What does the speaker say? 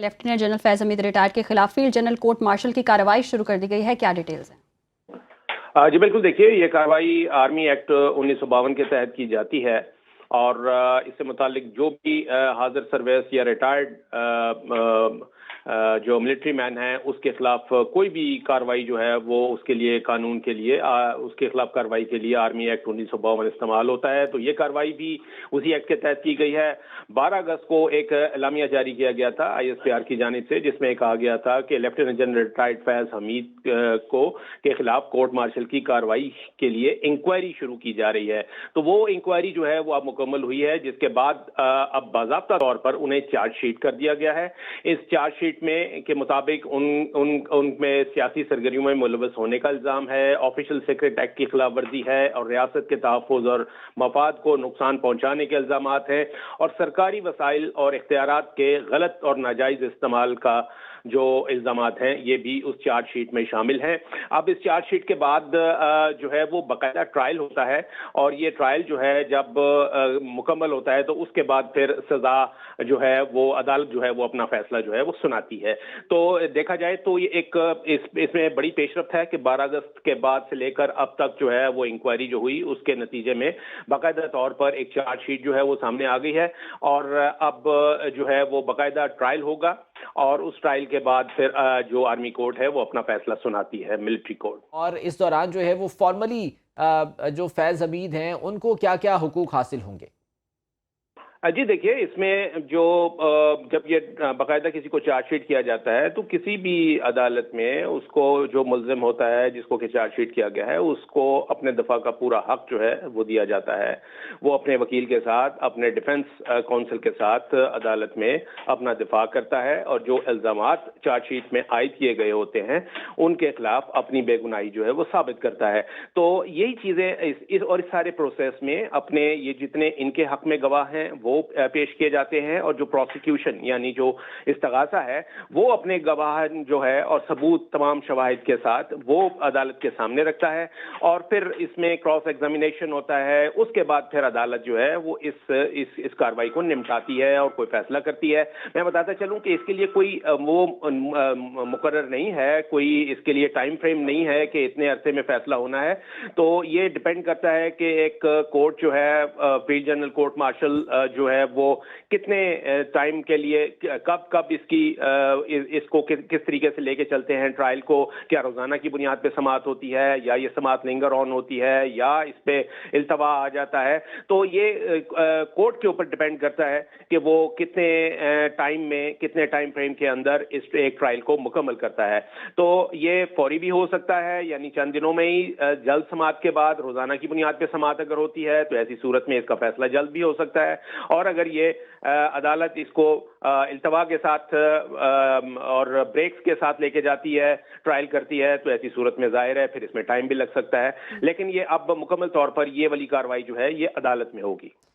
Lieutenant general فیض حمید retired کے خلاف field general court martial کی کارروائی شروع کر دی گئی ہے، کیا ڈیٹیلز ہیں؟ جی بالکل، دیکھیے یہ کارروائی آرمی ایکٹ 1952 کے تحت کی جاتی ہے، اور اس سے متعلق جو بھی حاضر سروس یا ریٹائرڈ جو ملٹری مین ہیں اس کے خلاف کوئی بھی کارروائی جو ہے وہ اس کے لیے قانون کے لیے اس کے خلاف کارروائی کے لیے آرمی ایکٹ 1952 استعمال ہوتا ہے۔ تو یہ کارروائی بھی اسی ایکٹ کے تحت کی گئی ہے۔ 12 اگست کو ایک اعلامیہ جاری کیا گیا تھا ISPR کی جانب سے، جس میں کہا گیا تھا کہ لیفٹیننٹ جنرل ریٹائرڈ فیض حمید کے خلاف کورٹ مارشل کی کارروائی کے لیے انکوائری شروع کی جا رہی ہے۔ تو وہ انکوائری جو ہے وہ اب مکمل ہوئی ہے، جس کے بعد اب باضابطہ طور پر انہیں چارج شیٹ کر دیا گیا ہے۔ اس چارج شیٹ میں کے مطابق ان میں سیاسی سرگرمیوں میں ملوث ہونے کا الزام ہے، آفیشل سیکرٹ ایکٹ کی خلاف ورزی ہے، اور ریاست کے تحفظ اور مفاد کو نقصان پہنچانے کے الزامات ہیں، اور سرکاری وسائل اور اختیارات کے غلط اور ناجائز استعمال کا جو الزامات ہیں یہ بھی اس چارج شیٹ میں شامل ہیں۔ اب اس چارج شیٹ کے بعد جو ہے وہ باقاعدہ ٹرائل ہوتا ہے، اور یہ ٹرائل جو ہے جب مکمل ہوتا ہے تو اس کے بعد پھر سزا جو ہے وہ عدالت جو ہے وہ اپنا فیصلہ جو ہے وہ سناتی ہے۔ تو دیکھا جائے تو یہ ایک اس میں بڑی پیش رفت ہے کہ 12 اگست کے بعد سے لے کر اب تک جو ہے وہ انکوائری جو ہوئی اس کے نتیجے میں باقاعدہ طور پر ایک چارج شیٹ جو ہے وہ سامنے آ گئی ہے، اور اب جو ہے وہ باقاعدہ ٹرائل ہوگا، اور اس ٹرائل کے بعد پھر جو آرمی کورٹ ہے وہ اپنا فیصلہ سناتی ہے، ملٹری کورٹ۔ اور اس دوران جو ہے وہ فارملی جو فیض حمید ہیں ان کو کیا کیا حقوق حاصل ہوں گے؟ جی دیکھیے، اس میں جو جب یہ باقاعدہ کسی کو چارج شیٹ کیا جاتا ہے تو کسی بھی عدالت میں اس کو جو ملزم ہوتا ہے جس کو کہ چارج شیٹ کیا گیا ہے اس کو اپنے دفاع کا پورا حق جو ہے وہ دیا جاتا ہے۔ وہ اپنے وکیل کے ساتھ، اپنے ڈیفنس کونسل کے ساتھ عدالت میں اپنا دفاع کرتا ہے، اور جو الزامات چارج شیٹ میں عائد کیے گئے ہوتے ہیں ان کے خلاف اپنی بے گناہی جو ہے وہ ثابت کرتا ہے۔ تو یہی چیزیں اس سارے پروسیس میں اپنے یہ جتنے ان کے حق میں گواہ ہیں وہ پیش کیے جاتے ہیں، اور جو پروسیکیوشن یعنی جو استغاثہ ہے وہ اپنے گواہ جو ہے اور ثبوت تمام شواہد کے ساتھ وہ عدالت کے سامنے رکھتا ہے، اور پھر اس میں کراس ایگزامینیشن ہوتا ہے۔ اس کے بعد پھر عدالت جو ہے وہ اس کارروائی کو نمٹاتی ہے اور کوئی فیصلہ کرتی ہے۔ میں بتاتا چلوں کہ اس کے لیے کوئی وہ مقرر نہیں ہے، کوئی اس کے لیے ٹائم فریم نہیں ہے کہ اتنے عرصے میں فیصلہ ہونا ہے۔ تو یہ ڈیپینڈ کرتا ہے کہ ایک کورٹ جو ہے فیلڈ جنرل کورٹ مارشل جو ہے وہ کتنے ٹائم کے لیے کب اس کو کس طریقے سے لے کے چلتے ہیں ٹرائل کو، کیا روزانہ کی بنیاد پہ سماعت ہوتی ہے یا یہ سماعت لنگر آن ہوتی ہے یا اس پہ التوا آ جاتا ہے۔ تو یہ کورٹ کے اوپر ڈیپینڈ کرتا ہے کہ وہ کتنے ٹائم فریم کے اندر اس ایک ٹرائل کو مکمل کرتا ہے۔ تو یہ فوری بھی ہو سکتا ہے، یعنی چند دنوں میں ہی جلد سماعت کے بعد روزانہ کی بنیاد پہ سماعت اگر ہوتی ہے تو ایسی صورت میں اس کا فیصلہ جلد بھی ہو سکتا ہے، اور اگر یہ عدالت اس کو التوا کے ساتھ اور بریکس کے ساتھ لے کے جاتی ہے، ٹرائل کرتی ہے، تو ایسی صورت میں ظاہر ہے پھر اس میں ٹائم بھی لگ سکتا ہے، لیکن یہ اب مکمل طور پر یہ والی کارروائی جو ہے یہ عدالت میں ہوگی۔